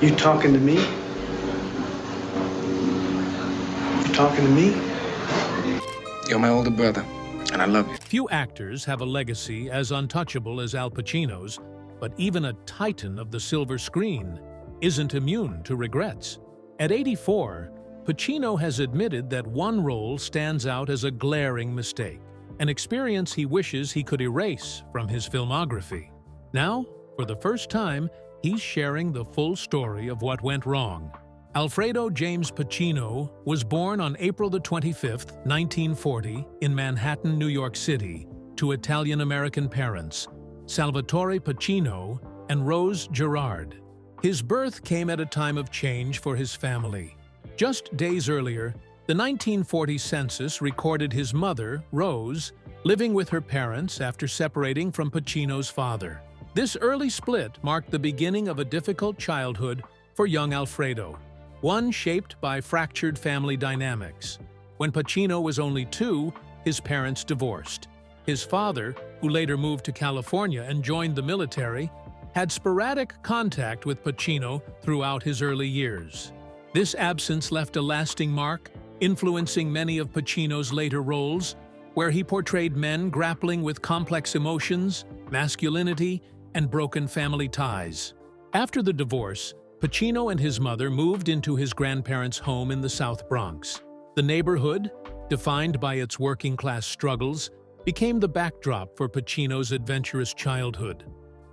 You talking to me? You talking to me? You're my older brother, and I love you. Few actors have a legacy as untouchable as Al Pacino's, but even a titan of the silver screen isn't immune to regrets. At 84, Pacino has admitted that one role stands out as a glaring mistake, an experience he wishes he could erase from his filmography. Now, for the first time, he's sharing the full story of what went wrong. Alfredo James Pacino was born on April 25, 1940, in Manhattan, New York City, to Italian-American parents, Salvatore Pacino and Rose Gerard. His birth came at a time of change for his family. Just days earlier, the 1940 census recorded his mother, Rose, living with her parents after separating from Pacino's father. This early split marked the beginning of a difficult childhood for young Alfredo, one shaped by fractured family dynamics. When Pacino was only 2, his parents divorced. His father, who later moved to California and joined the military, had sporadic contact with Pacino throughout his early years. This absence left a lasting mark, influencing many of Pacino's later roles, where he portrayed men grappling with complex emotions, masculinity, and broken family ties. After the divorce, Pacino and his mother moved into his grandparents' home in the South Bronx. The neighborhood, defined by its working-class struggles, became the backdrop for Pacino's adventurous childhood.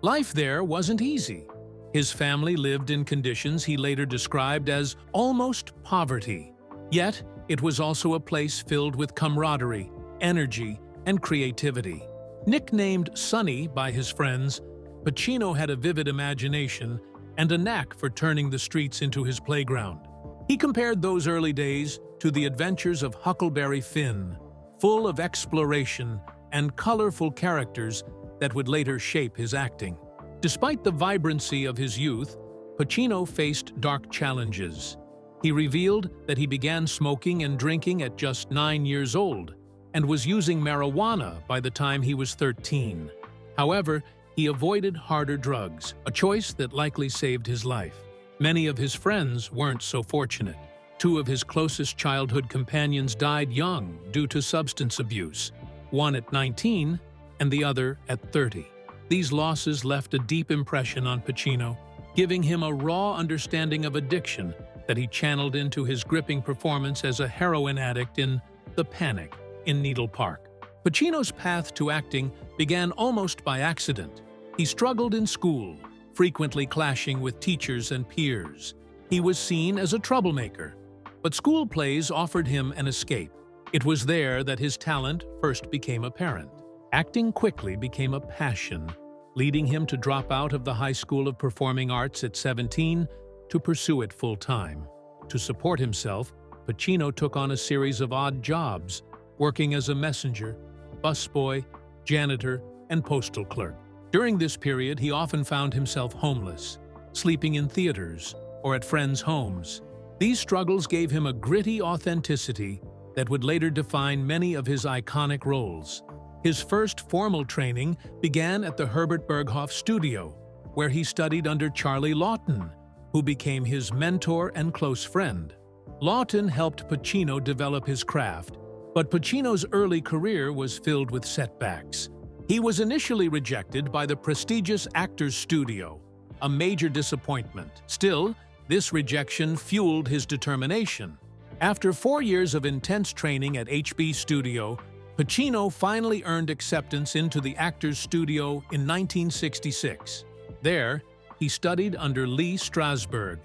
Life there wasn't easy. His family lived in conditions he later described as almost poverty. Yet, it was also a place filled with camaraderie, energy, and creativity. Nicknamed Sonny by his friends, Pacino had a vivid imagination and a knack for turning the streets into his playground. He compared those early days to the adventures of Huckleberry Finn, full of exploration and colorful characters that would later shape his acting. Despite the vibrancy of his youth, Pacino faced dark challenges. He revealed that he began smoking and drinking at just 9 years old and was using marijuana by the time he was 13. However, he avoided harder drugs, a choice that likely saved his life. Many of his friends weren't so fortunate. 2 of his closest childhood companions died young due to substance abuse, one at 19 and the other at 30. These losses left a deep impression on Pacino, giving him a raw understanding of addiction that he channeled into his gripping performance as a heroin addict in The Panic in Needle Park. Pacino's path to acting began almost by accident. He struggled in school, frequently clashing with teachers and peers. He was seen as a troublemaker, but school plays offered him an escape. It was there that his talent first became apparent. Acting quickly became a passion, leading him to drop out of the High School of Performing Arts at 17 to pursue it full-time. To support himself, Pacino took on a series of odd jobs, working as a messenger, busboy, janitor, and postal clerk. During this period, he often found himself homeless, sleeping in theaters or at friends' homes. These struggles gave him a gritty authenticity that would later define many of his iconic roles. His first formal training began at the Herbert Berghof studio, where he studied under Charlie Lawton, who became his mentor and close friend. Lawton helped Pacino develop his craft, but Pacino's early career was filled with setbacks. He was initially rejected by the prestigious Actors Studio, a major disappointment. Still, this rejection fueled his determination. After 4 years of intense training at HB Studio, Pacino finally earned acceptance into the Actors Studio in 1966. There, he studied under Lee Strasberg,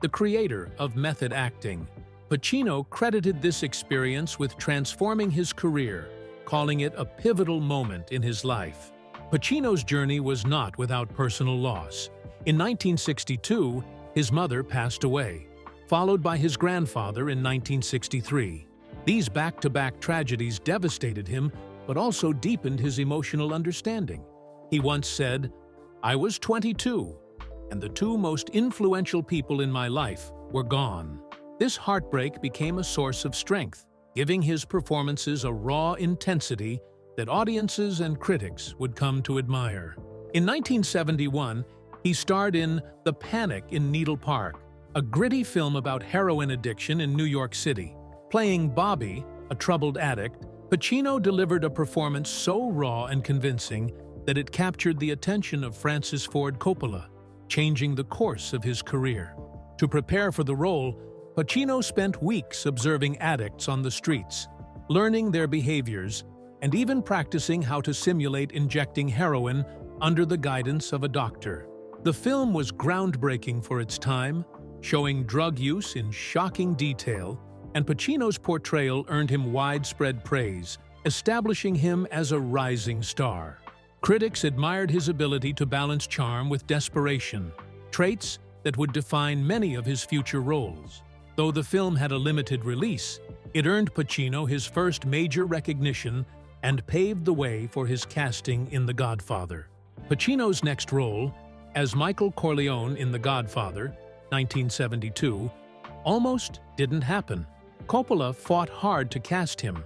the creator of method acting. Pacino credited this experience with transforming his career, calling it a pivotal moment in his life. Pacino's journey was not without personal loss. In 1962, his mother passed away, followed by his grandfather in 1963. These back-to-back tragedies devastated him, but also deepened his emotional understanding. He once said, "I was 22, and the 2 most influential people in my life were gone." This heartbreak became a source of strength, giving his performances a raw intensity that audiences and critics would come to admire. In 1971, he starred in The Panic in Needle Park, a gritty film about heroin addiction in New York City. Playing Bobby, a troubled addict, Pacino delivered a performance so raw and convincing that it captured the attention of Francis Ford Coppola, changing the course of his career. To prepare for the role, Pacino spent weeks observing addicts on the streets, learning their behaviors, and even practicing how to simulate injecting heroin under the guidance of a doctor. The film was groundbreaking for its time, showing drug use in shocking detail, and Pacino's portrayal earned him widespread praise, establishing him as a rising star. Critics admired his ability to balance charm with desperation, traits that would define many of his future roles. Though the film had a limited release, it earned Pacino his first major recognition and paved the way for his casting in The Godfather. Pacino's next role, as Michael Corleone in The Godfather, 1972, almost didn't happen. Coppola fought hard to cast him,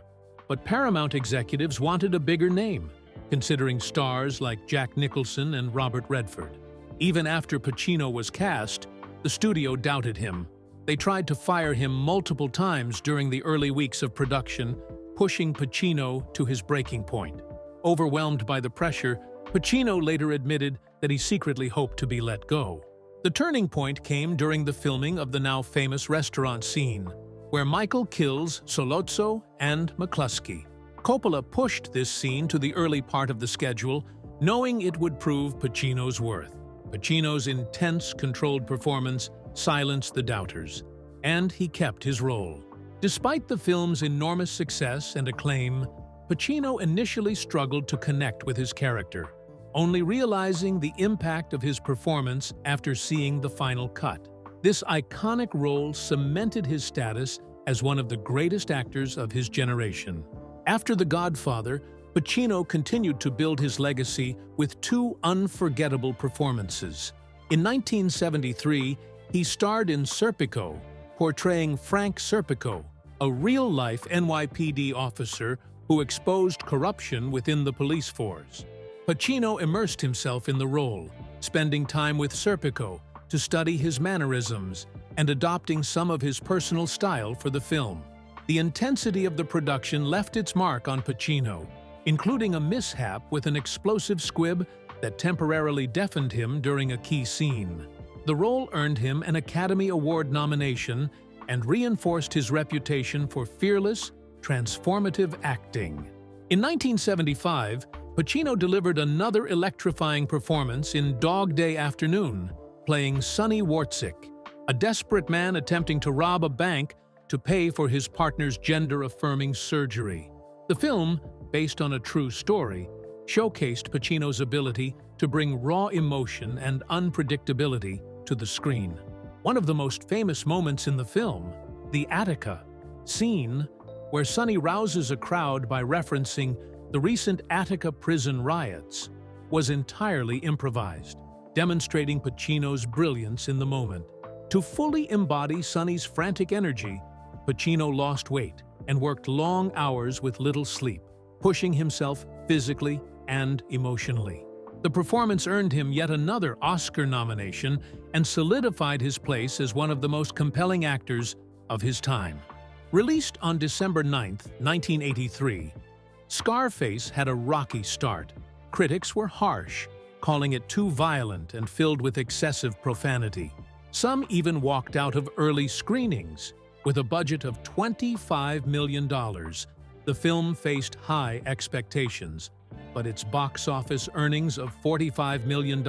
but Paramount executives wanted a bigger name, considering stars like Jack Nicholson and Robert Redford. Even after Pacino was cast, the studio doubted him. They tried to fire him multiple times during the early weeks of production, pushing Pacino to his breaking point. Overwhelmed by the pressure, Pacino later admitted that he secretly hoped to be let go. The turning point came during the filming of the now famous restaurant scene, where Michael kills Sollozzo and McCluskey. Coppola pushed this scene to the early part of the schedule, knowing it would prove Pacino's worth. Pacino's intense, controlled performance silenced the doubters, and he kept his role. Despite the film's enormous success and acclaim, Pacino initially struggled to connect with his character, only realizing the impact of his performance after seeing the final cut. This iconic role cemented his status as one of the greatest actors of his generation. After The Godfather, Pacino continued to build his legacy with two unforgettable performances. In 1973, he starred in Serpico, portraying Frank Serpico, a real-life NYPD officer who exposed corruption within the police force. Pacino immersed himself in the role, spending time with Serpico to study his mannerisms and adopting some of his personal style for the film. The intensity of the production left its mark on Pacino, including a mishap with an explosive squib that temporarily deafened him during a key scene. The role earned him an Academy Award nomination and reinforced his reputation for fearless, transformative acting. In 1975, Pacino delivered another electrifying performance in Dog Day Afternoon, playing Sonny Wartzik, a desperate man attempting to rob a bank to pay for his partner's gender-affirming surgery. The film, based on a true story, showcased Pacino's ability to bring raw emotion and unpredictability to the screen. One of the most famous moments in the film, the Attica scene, where Sonny rouses a crowd by referencing the recent Attica prison riots, was entirely improvised, demonstrating Pacino's brilliance in the moment. To fully embody Sonny's frantic energy, Pacino lost weight and worked long hours with little sleep, pushing himself physically and emotionally. The performance earned him yet another Oscar nomination and solidified his place as one of the most compelling actors of his time. Released on December 9, 1983, Scarface had a rocky start. Critics were harsh, calling it too violent and filled with excessive profanity. Some even walked out of early screenings. With a budget of $25 million, the film faced high expectations, but its box office earnings of $45 million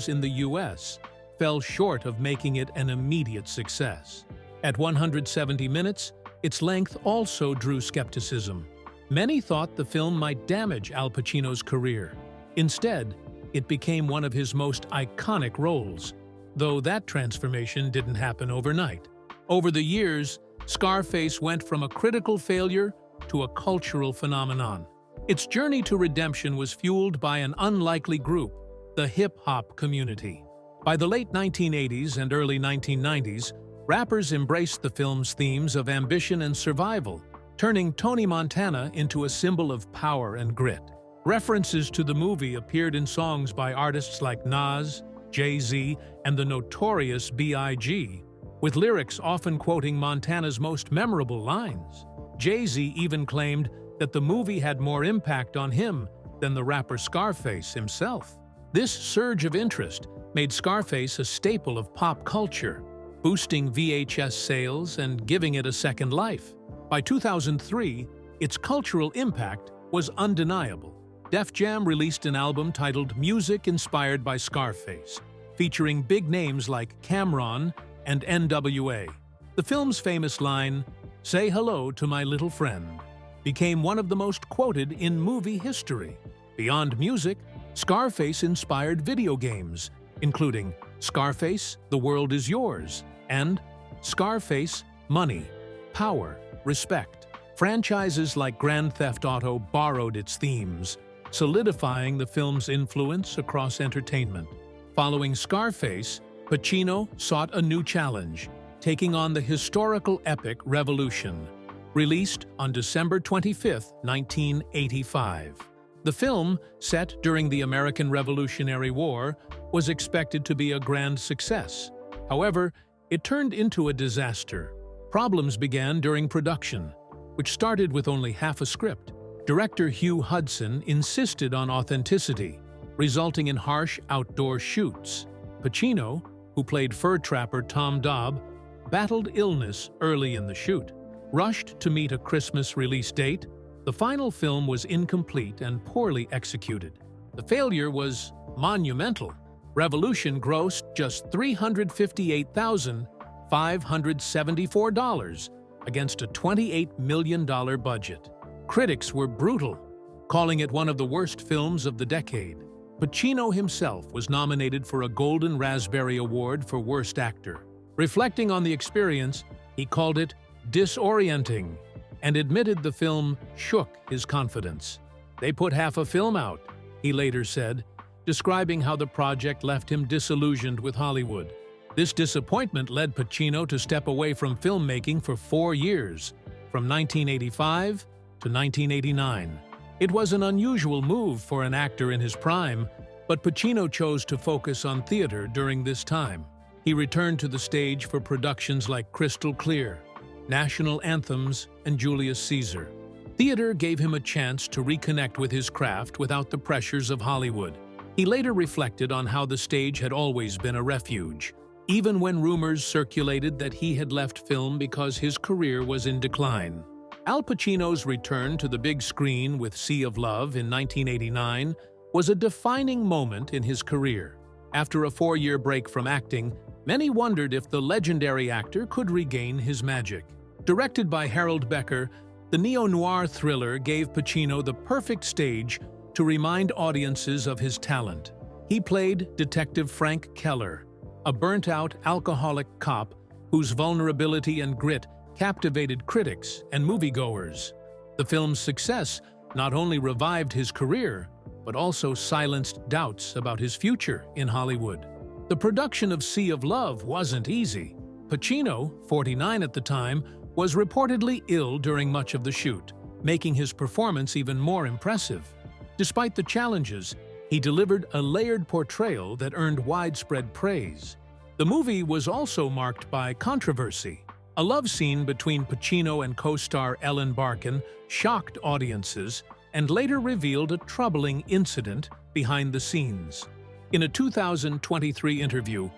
in the US fell short of making it an immediate success. At 170 minutes, its length also drew skepticism. Many thought the film might damage Al Pacino's career. Instead, it became one of his most iconic roles, though that transformation didn't happen overnight. Over the years, Scarface went from a critical failure to a cultural phenomenon. Its journey to redemption was fueled by an unlikely group, the hip-hop community. By the late 1980s and early 1990s, rappers embraced the film's themes of ambition and survival, turning Tony Montana into a symbol of power and grit. References to the movie appeared in songs by artists like Nas, Jay-Z, and the notorious B.I.G., with lyrics often quoting Montana's most memorable lines. Jay-Z even claimed that the movie had more impact on him than the rapper Scarface himself. This surge of interest made Scarface a staple of pop culture, boosting VHS sales and giving it a second life. By 2003, its cultural impact was undeniable. Def Jam released an album titled Music Inspired by Scarface, featuring big names like Cam'ron and NWA. The film's famous line, "Say hello to my little friend," became one of the most quoted in movie history. Beyond music, Scarface inspired video games, including Scarface, The World Is Yours, and Scarface, Money, Power, Respect. Franchises like Grand Theft Auto borrowed its themes, solidifying the film's influence across entertainment. Following Scarface, Pacino sought a new challenge, taking on the historical epic Revolution, released on December 25, 1985. The film, set during the American Revolutionary War, was expected to be a grand success. However, it turned into a disaster. Problems began during production, which started with only half a script. Director Hugh Hudson insisted on authenticity, resulting in harsh outdoor shoots. Pacino, who played fur trapper Tom Dobb, battled illness early in the shoot. Rushed to meet a Christmas release date, the final film was incomplete and poorly executed. The failure was monumental. Revolution grossed just $358,574 against a $28 million budget. Critics were brutal, calling it one of the worst films of the decade. Pacino himself was nominated for a Golden Raspberry Award for Worst Actor. Reflecting on the experience, he called it disorienting and admitted the film shook his confidence. "They put half a film out," he later said, describing how the project left him disillusioned with Hollywood. This disappointment led Pacino to step away from filmmaking for 4 years, from 1985 to 1989. It was an unusual move for an actor in his prime, but Pacino chose to focus on theater during this time. He returned to the stage for productions like Crystal Clear, National Anthems, and Julius Caesar. Theater gave him a chance to reconnect with his craft without the pressures of Hollywood. He later reflected on how the stage had always been a refuge, even when rumors circulated that he had left film because his career was in decline. Al Pacino's return to the big screen with Sea of Love in 1989 was a defining moment in his career. After a 4-year break from acting, many wondered if the legendary actor could regain his magic. Directed by Harold Becker, the neo-noir thriller gave Pacino the perfect stage to remind audiences of his talent. He played Detective Frank Keller, a burnt-out alcoholic cop whose vulnerability and grit captivated critics and moviegoers. The film's success not only revived his career, but also silenced doubts about his future in Hollywood. The production of Sea of Love wasn't easy. Pacino, 49 at the time, was reportedly ill during much of the shoot, making his performance even more impressive. Despite the challenges, he delivered a layered portrayal that earned widespread praise. The movie was also marked by controversy. A love scene between Pacino and co-star Ellen Barkin shocked audiences and later revealed a troubling incident behind the scenes. In a 2023 interview,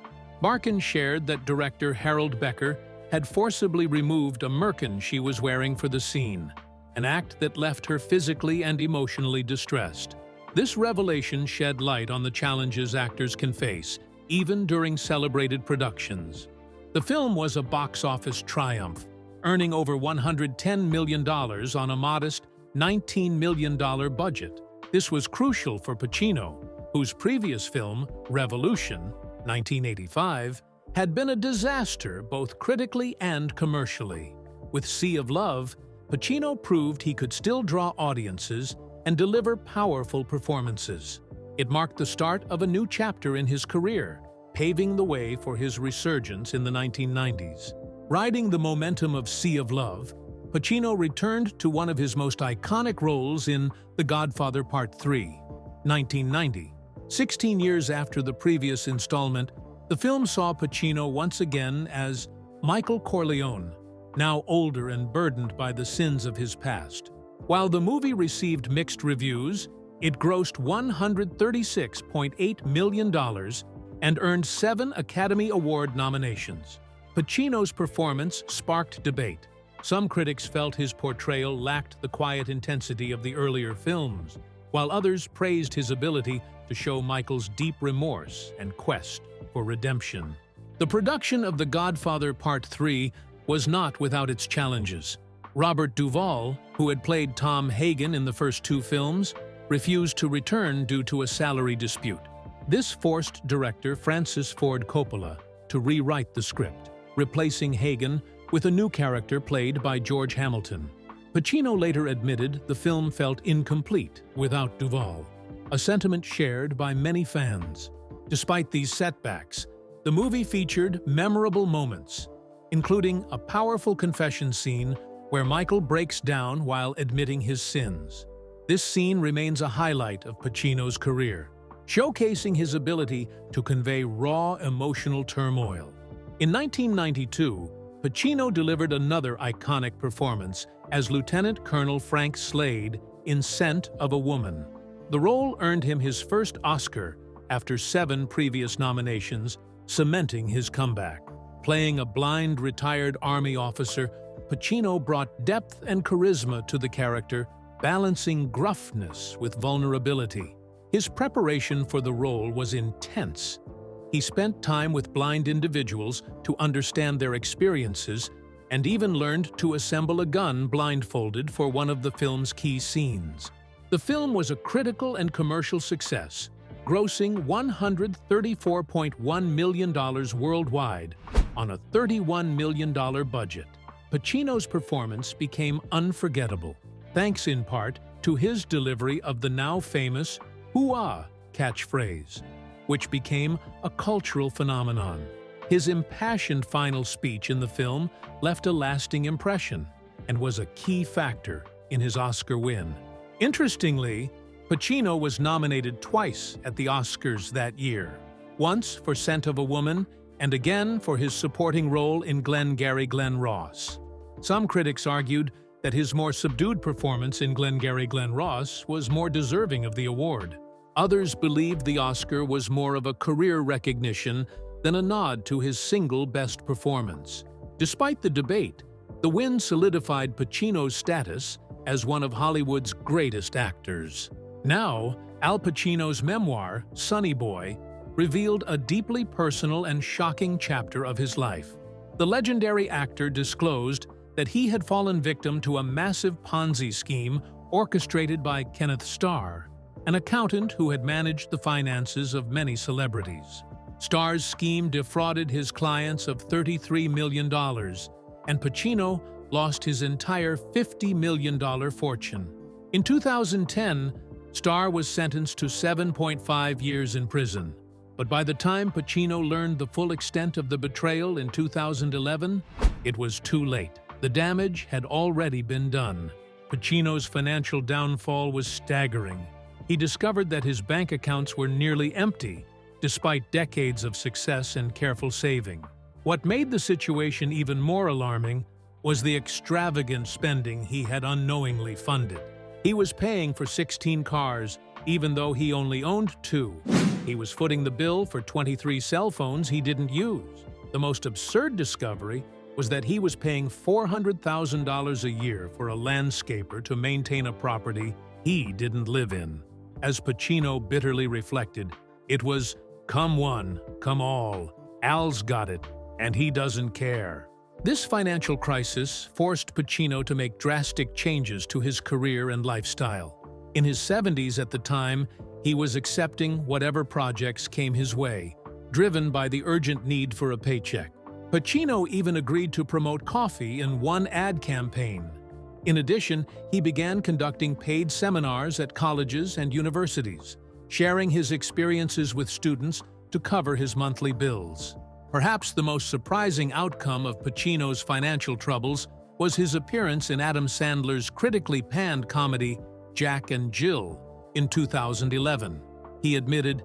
Barkin shared that director Harold Becker had forcibly removed a merkin she was wearing for the scene, an act that left her physically and emotionally distressed. This revelation shed light on the challenges actors can face, even during celebrated productions. The film was a box office triumph, earning over $110 million on a modest $19 million budget. This was crucial for Pacino, whose previous film, Revolution, 1985, had been a disaster both critically and commercially. With Sea of Love, Pacino proved he could still draw audiences and deliver powerful performances. It marked the start of a new chapter in his career, paving the way for his resurgence in the 1990s. Riding the momentum of Sea of Love, Pacino returned to one of his most iconic roles in The Godfather Part 3, 1990. 16 years after the previous installment, the film saw Pacino once again as Michael Corleone, now older and burdened by the sins of his past. While the movie received mixed reviews, it grossed $136.8 million and earned 7 Academy Award nominations. Pacino's performance sparked debate. Some critics felt his portrayal lacked the quiet intensity of the earlier films, while others praised his ability to show Michael's deep remorse and quest for redemption. The production of The Godfather Part 3 was not without its challenges. Robert Duvall, who had played Tom Hagen in the first 2 films, refused to return due to a salary dispute. This forced director Francis Ford Coppola to rewrite the script, replacing Hagen with a new character played by George Hamilton. Pacino later admitted the film felt incomplete without Duvall, a sentiment shared by many fans. Despite these setbacks, the movie featured memorable moments, including a powerful confession scene where Michael breaks down while admitting his sins. This scene remains a highlight of Pacino's career, showcasing his ability to convey raw emotional turmoil. In 1992, Pacino delivered another iconic performance as Lieutenant Colonel Frank Slade in Scent of a Woman. The role earned him his first Oscar after 7 previous nominations, cementing his comeback. Playing a blind, retired Army officer, Pacino brought depth and charisma to the character, balancing gruffness with vulnerability. His preparation for the role was intense. He spent time with blind individuals to understand their experiences and even learned to assemble a gun blindfolded for one of the film's key scenes. The film was a critical and commercial success, grossing $134.1 million worldwide on a $31 million budget. Pacino's performance became unforgettable, thanks in part to his delivery of the now famous "Hoo-ah" catchphrase, which became a cultural phenomenon. His impassioned final speech in the film left a lasting impression and was a key factor in his Oscar win. Interestingly, Pacino was nominated twice at the Oscars that year, once for Scent of a Woman and again for his supporting role in Glengarry Glen Ross. Some critics argued that his more subdued performance in Glengarry Glen Ross was more deserving of the award. Others believed the Oscar was more of a career recognition than a nod to his single best performance. Despite the debate, the win solidified Pacino's status as one of Hollywood's greatest actors. Now, Al Pacino's memoir, Sonny Boy, revealed a deeply personal and shocking chapter of his life. The legendary actor disclosed that he had fallen victim to a massive Ponzi scheme orchestrated by Kenneth Starr, an accountant who had managed the finances of many celebrities. Starr's scheme defrauded his clients of $33 million, and Pacino lost his entire $50 million fortune. In 2010, Starr was sentenced to 7.5 years in prison. But by the time Pacino learned the full extent of the betrayal in 2011, it was too late. The damage had already been done. Pacino's financial downfall was staggering. He discovered that his bank accounts were nearly empty, despite decades of success and careful saving. What made the situation even more alarming was the extravagant spending he had unknowingly funded. He was paying for 16 cars, even though he only owned 2. He was footing the bill for 23 cell phones he didn't use. The most absurd discovery was that he was paying $400,000 a year for a landscaper to maintain a property he didn't live in. As Pacino bitterly reflected, it was, "Come one, come all. Al's got it, and he doesn't care." This financial crisis forced Pacino to make drastic changes to his career and lifestyle. In his 70s at the time, he was accepting whatever projects came his way, driven by the urgent need for a paycheck. Pacino even agreed to promote coffee in one ad campaign. In addition, he began conducting paid seminars at colleges and universities, sharing his experiences with students to cover his monthly bills. Perhaps the most surprising outcome of Pacino's financial troubles was his appearance in Adam Sandler's critically panned comedy Jack and Jill in 2011. He admitted,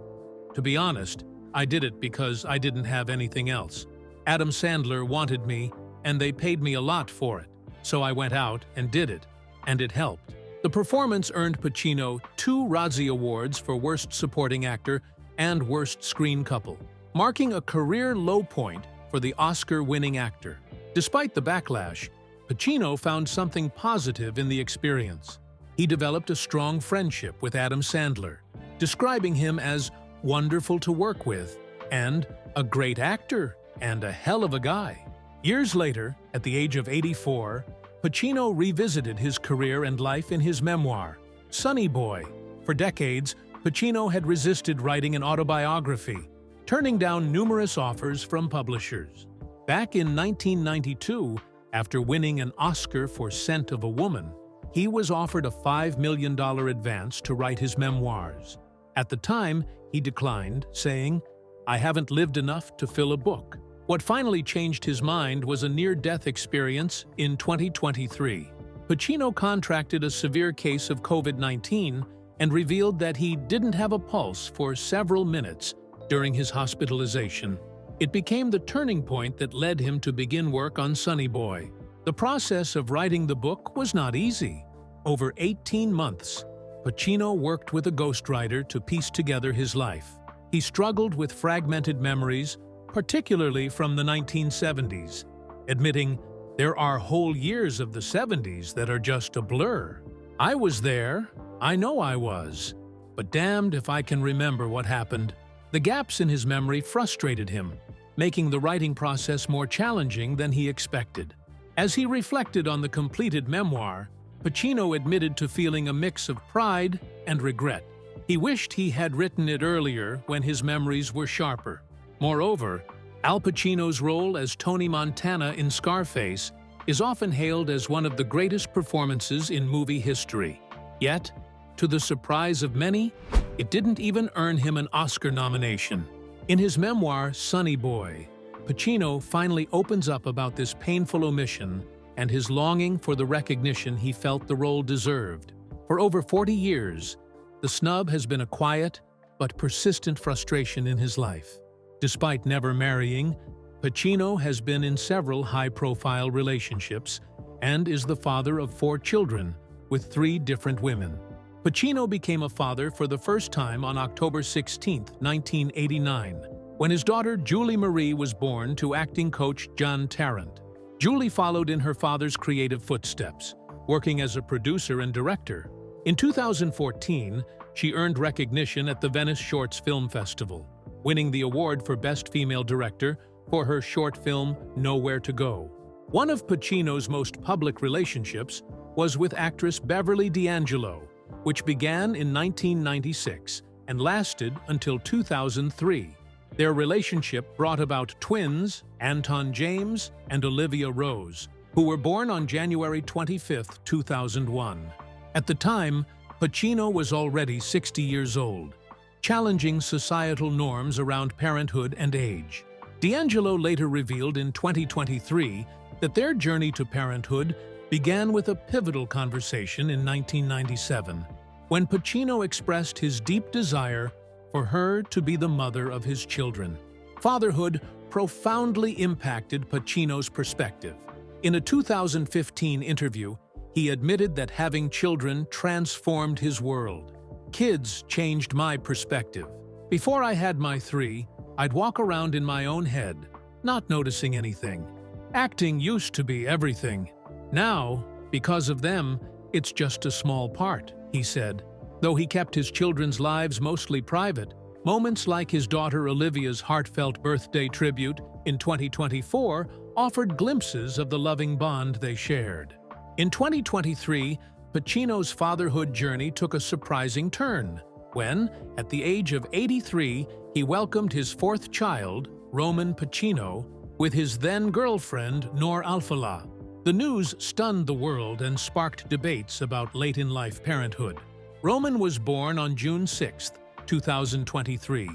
To be honest, I did it because I didn't have anything else. Adam Sandler wanted me, and they paid me a lot for it. So I went out and did it, and it helped. The performance earned Pacino 2 Razzie Awards for Worst Supporting Actor and Worst Screen Couple, marking a career low point for the Oscar-winning actor. Despite the backlash, Pacino found something positive in the experience. He developed a strong friendship with Adam Sandler, describing him as wonderful to work with and a great actor and a hell of a guy. Years later, at the age of 84, Pacino revisited his career and life in his memoir, Sonny Boy. For decades, Pacino had resisted writing an autobiography, turning down numerous offers from publishers. Back in 1992, after winning an Oscar for Scent of a Woman, he was offered a $5 million advance to write his memoirs. At the time, he declined, saying, "I haven't lived enough to fill a book." What finally changed his mind was a near-death experience in 2023. Pacino contracted a severe case of COVID-19 and revealed that he didn't have a pulse for several minutes during his hospitalization. It became the turning point that led him to begin work on Sonny Boy. The process of writing the book was not easy. Over 18 months, Pacino worked with a ghostwriter to piece together his life. He struggled with fragmented memories, particularly from the 1970s, admitting, "There are whole years of the 70s that are just a blur. I was there, I know I was, but damned if I can remember what happened." The gaps in his memory frustrated him, making the writing process more challenging than he expected. As he reflected on the completed memoir, Pacino admitted to feeling a mix of pride and regret. He wished he had written it earlier when his memories were sharper. Moreover, Al Pacino's role as Tony Montana in Scarface is often hailed as one of the greatest performances in movie history. Yet, to the surprise of many, it didn't even earn him an Oscar nomination. In his memoir, Sonny Boy, Pacino finally opens up about this painful omission and his longing for the recognition he felt the role deserved. For over 40 years, the snub has been a quiet but persistent frustration in his life. Despite never marrying, Pacino has been in several high-profile relationships and is the father of 4 children with 3 different women. Pacino became a father for the first time on October 16, 1989, when his daughter Julie Marie was born to acting coach John Tarrant. Julie followed in her father's creative footsteps, working as a producer and director. In 2014, she earned recognition at the Venice Shorts Film Festival, winning the award for Best Female Director for her short film Nowhere to Go. One of Pacino's most public relationships was with actress Beverly D'Angelo, which began in 1996 and lasted until 2003. Their relationship brought about twins, Anton James and Olivia Rose, who were born on January 25, 2001. At the time, Pacino was already 60 years old, challenging societal norms around parenthood and age. D'Angelo later revealed in 2023 that their journey to parenthood began with a pivotal conversation in 1997, when Pacino expressed his deep desire for her to be the mother of his children. Fatherhood profoundly impacted Pacino's perspective. In a 2015 interview, he admitted that having children transformed his world. "Kids changed my perspective. Before I had my 3, I'd walk around in my own head, not noticing anything. Acting used to be everything. Now, because of them, it's just a small part," he said. Though he kept his children's lives mostly private, moments like his daughter Olivia's heartfelt birthday tribute in 2024 offered glimpses of the loving bond they shared. In 2023, Pacino's fatherhood journey took a surprising turn when, at the age of 83, he welcomed his 4th child, Roman Pacino, with his then-girlfriend Noor Alfallah. The news stunned the world and sparked debates about late-in-life parenthood. Roman was born on June 6, 2023,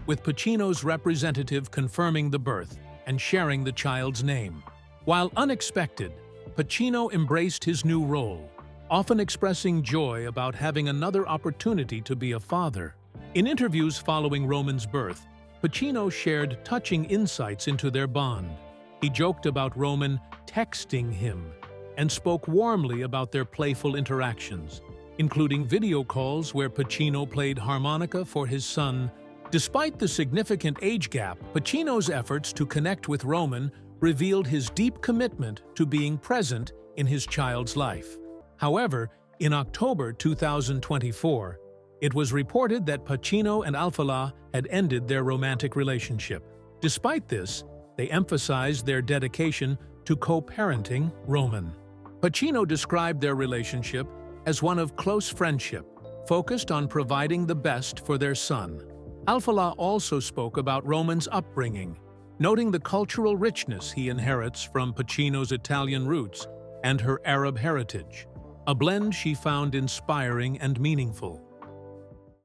with Pacino's representative confirming the birth and sharing the child's name. While unexpected, Pacino embraced his new role, often expressing joy about having another opportunity to be a father. In interviews following Roman's birth, Pacino shared touching insights into their bond. He joked about Roman texting him and spoke warmly about their playful interactions, including video calls where Pacino played harmonica for his son. Despite the significant age gap, Pacino's efforts to connect with Roman revealed his deep commitment to being present in his child's life. However, in October 2024, it was reported that Pacino and Alfalá had ended their romantic relationship. Despite this, they emphasized their dedication to co-parenting Roman. Pacino described their relationship as one of close friendship, focused on providing the best for their son. Alfalá also spoke about Roman's upbringing, noting the cultural richness he inherits from Pacino's Italian roots and her Arab heritage, a blend she found inspiring and meaningful.